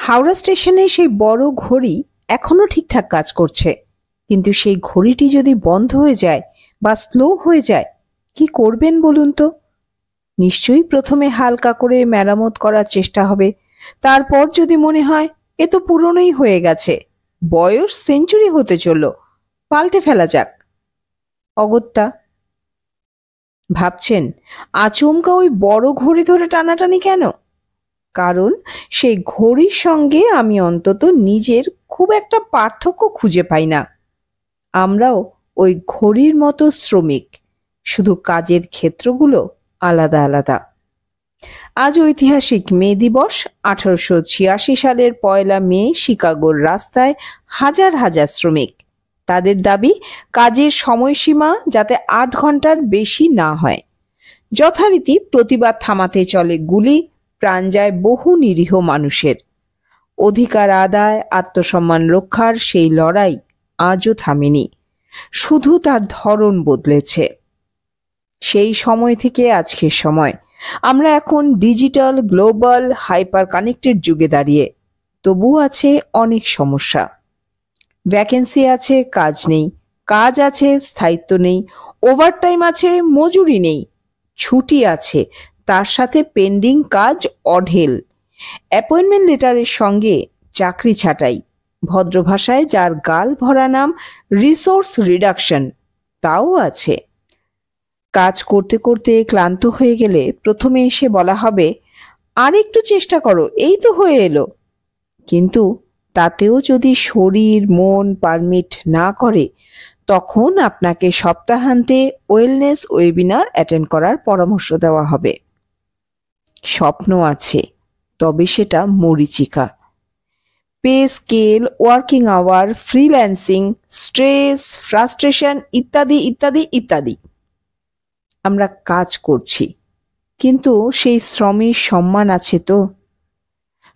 হাওড়া স্টেশনে সেই বড় ঘড়ি এখনো ঠিকঠাক কাজ করছে, কিন্তু সেই ঘড়িটি যদি বন্ধ হয়ে যায় বা স্লো হয়ে যায়, কি করবেন বলুন তো? নিশ্চয়ই প্রথমে হালকা করে মেরামত করার চেষ্টা হবে। তারপর যদি মনে হয় এ তো পুরনোই হয়ে গেছে, বয়স সেঞ্চুরি হতে চলল, পাল্টে ফেলা যাক। অগত্যা ভাবছেন আচমকা ওই বড় ঘড়ি ধরে টানাটানি কেন? কারণ সেই ঘড়ির সঙ্গে আমি অন্তত নিজের খুব একটা পার্থক্য খুঁজে পাই না। আমরাও ওই ঘড়ির মতো শ্রমিক, শুধু কাজের ক্ষেত্রগুলো আলাদা আলাদা। আজ ঐতিহাসিক মে দিবস। 1886 সালের 1 মে শিকাগোর রাস্তায় হাজার হাজার শ্রমিক। তাদের দাবি কাজের সময়সীমা যাতে 8 ঘন্টার বেশি না হয়। যথারীতি প্রতিবাদ থামাতে চলে গুলি, প্রাণ যায় বহু নিরীহ মানুষের। অধিকার আদায়, আত্মসম্মান রক্ষার সেই লড়াই আজও থামেনি, শুধু তার ধরন বদলেছে। সেই সময় থেকে আজকের সময় আমরা এখন ডিজিটাল, গ্লোবাল, হাইপার কানেক্টেড যুগে দাঁড়িয়ে। তবু আছে অনেক সমস্যা। ভ্যাকেন্সি আছে, কাজ নেই। কাজ আছে, স্থায়িত্ব নেই। ওভারটাইম আছে, মজুরি নেই। ছুটি আছে, তার সাথে পেন্ডিং কাজ অঢেল। অ্যাপয়েন্টমেন্ট লেটারের সঙ্গে চাকরি ছাঁটাই, ভদ্র ভাষায় যার গাল ভরা নাম রিসোর্স রিডাকশন, তাও আছে। কাজ করতে করতে ক্লান্ত হয়ে গেলে প্রথমে এসে বলা হবে, আর একটু চেষ্টা করো, এই তো হয়ে এলো। কিন্তু তাতেও যদি শরীর মন পারমিট না করে, তখন আপনাকে সপ্তাহান্তে ওয়েলনেস ওয়েবিনার অ্যাটেন্ড করার পরামর্শ দেওয়া হবে। স্বপ্ন আছে, তবে সেটা মরীচিকা। Pay scale, working hour, freelancing, stress, frustration ইত্যাদি ইত্যাদি ইত্যাদি। আমরা কাজ করছি, কিন্তু সেই শ্রমের সম্মান আছে তো?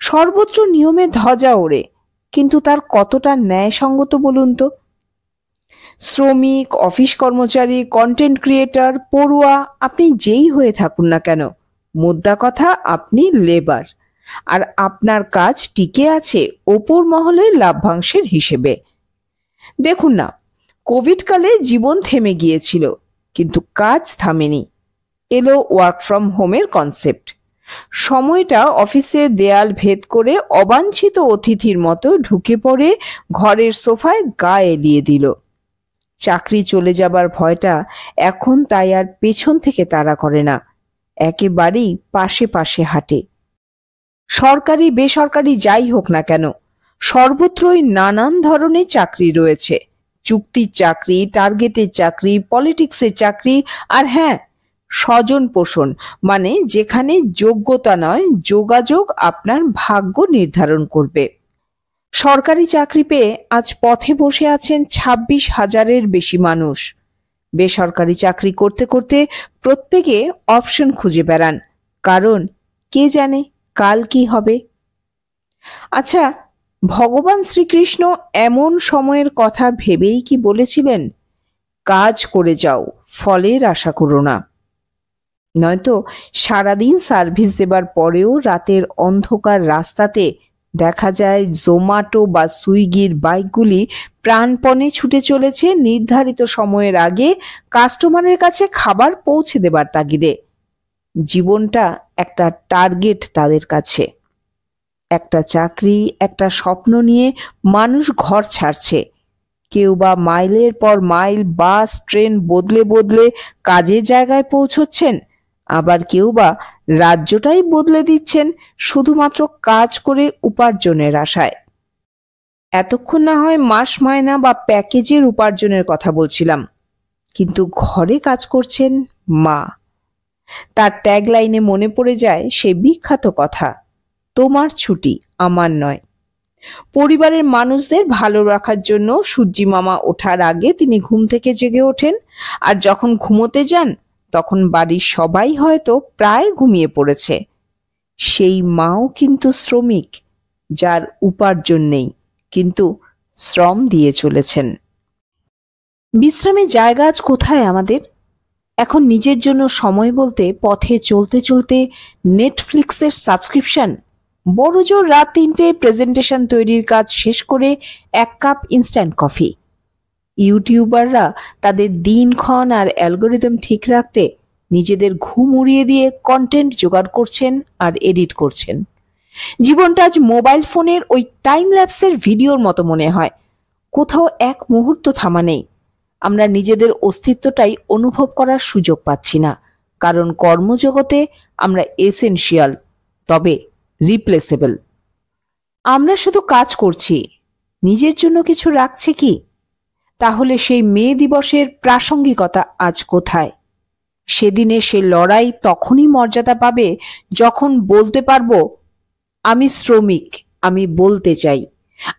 সর্বত্র নিয়মের ধ্বজা ওড়ে, কিন্তু তার কতটা ন্যায়সঙ্গত বলুন তো? শ্রমিক, অফিস কর্মচারী, কন্টেন্ট ক্রিয়েটর, পড়ুয়া, আপনি যেই হয়ে থাকুন না কেন, মোদ্দা কথা আপনি লেবার, আর আপনার কাজ টিকে আছে ওপর মহলের লাভ্যাংশের হিসেবে। দেখুন না, কোভিড কালে জীবন থেমে গিয়েছিল, কিন্তু কাজ থামেনি। এলো ওয়ার্ক ফ্রম হোমের কনসেপ্ট। সময়টা অফিসের দেয়াল ভেদ করে অবাঞ্ছিত অতিথির মতো ঢুকে পড়ে ঘরের সোফায় গা এলিয়ে দিল। চাকরি চলে যাবার ভয়টা এখন তাই আর পেছন থেকে তাড়া করে না, একেবারেই পাশে পাশে হাঁটে। সরকারি বেসরকারি যাই হোক না কেন, সর্বত্রই নানান ধরনের চাকরি রয়েছে। চুক্তির চাকরি, টার্গেটের চাকরি, পলিটিক্সের চাকরি, আর হ্যাঁ, স্বজন পোষণ, মানে যেখানে যোগ্যতা নয় যোগাযোগ আপনার ভাগ্য নির্ধারণ করবে। সরকারি চাকরি পেয়ে আজ পথে বসে আছেন 26,000-এর বেশি মানুষ। বেসরকারি চাকরি করতে করতে প্রত্যেকে অপশন খুঁজে বেড়ান, কারণ কে জানে কাল কি হবে। আচ্ছা, ভগবান শ্রীকৃষ্ণ এমন সময়ের কথা ভেবেই কি বলেছিলেন, কাজ করে যাও, ফলের আশা করো না? নয়তো সারাদিন সার্ভিস দেবার পরেও রাতের অন্ধকার রাস্তাতে দেখা যায় জোম্যাটো বা সুইগির বাইকগুলি প্রাণপণে ছুটে চলেছে নির্ধারিত সময়ের আগে কাস্টমারের কাছে খাবার পৌঁছে দেবার তাগিদে। জীবনটা একটা টার্গেট তাদের কাছে। একটা চাকরি, একটা স্বপ্ন নিয়ে মানুষ ঘর ছাড়ছে। কেউ বা মাইলের পর মাইল বাস ট্রেন বদলে বদলে কাজের জায়গায় পৌঁছচ্ছেন, আবার কেউ বা রাজ্যটাই বদলে দিচ্ছেন শুধুমাত্র কাজ করে উপার্জনের আশায়। এতক্ষণ না হয় মাস মায়না বা প্যাকেজের উপার্জনের কথা বলছিলাম, কিন্তু ঘরে কাজ করছেন মা। তার ট্যাগলাইনে মনে পড়ে যায় সে বিখ্যাত কথা, তোমার ছুটি আমার নয়। পরিবারের মানুষদের ভালো রাখার জন্য সূর্যি মামা ওঠার আগে তিনি ঘুম থেকে জেগে ওঠেন, আর যখন ঘুমোতে যান তখন বাড়ির সবাই হয়তো প্রায় ঘুমিয়ে পড়েছে। সেই মাও কিন্তু শ্রমিক, যার উপার্জন নেই, কিন্তু শ্রম দিয়ে চলেছেন। বিশ্রামের জায়গা আজ কোথায় আমাদের? এখন নিজের জন্য সময় বলতে পথে চলতে চলতে নেটফ্লিক্সের সাবস্ক্রিপশন, বড়জোর রাত 3টে প্রেজেন্টেশন তৈরির কাজ শেষ করে 1 কাপ ইনস্ট্যান্ট কফি। ইউটিউবাররা তাদের দিনক্ষণ আর অ্যালগোরিদম ঠিক রাখতে নিজেদের ঘুম উড়িয়ে দিয়ে কন্টেন্ট জোগাড় করছেন আর এডিট করছেন। জীবনটা আজ মোবাইল ফোনের ওই টাইম ল্যাপসের ভিডিওর মতো মনে হয়, কোথাও এক মুহূর্ত থামা নেই। আমরা নিজেদের অস্তিত্বটাই অনুভব করার সুযোগ পাচ্ছি না, কারণ কর্মজগতে আমরা এসেনশিয়াল, তবে রিপ্লেসেবল। আমরা শুধু কাজ করছি, নিজের জন্য কিছু রাখছি কি? তাহলে সেই মে দিবসের প্রাসঙ্গিকতা আজ কোথায়? সেদিনে সে লড়াই তখনই মর্যাদা পাবে যখন বলতে পারবো, আমি শ্রমিক, আমি বলতে চাই,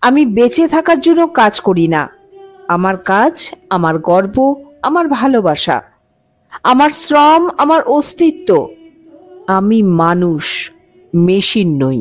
আমি বেঁচে থাকার জন্য কাজ করি না। আমার কাজ, আমার গর্ব, আমার ভালোবাসা, আমার শ্রম, আমার অস্তিত্ব। আমি মানুষ, মেশিন নই।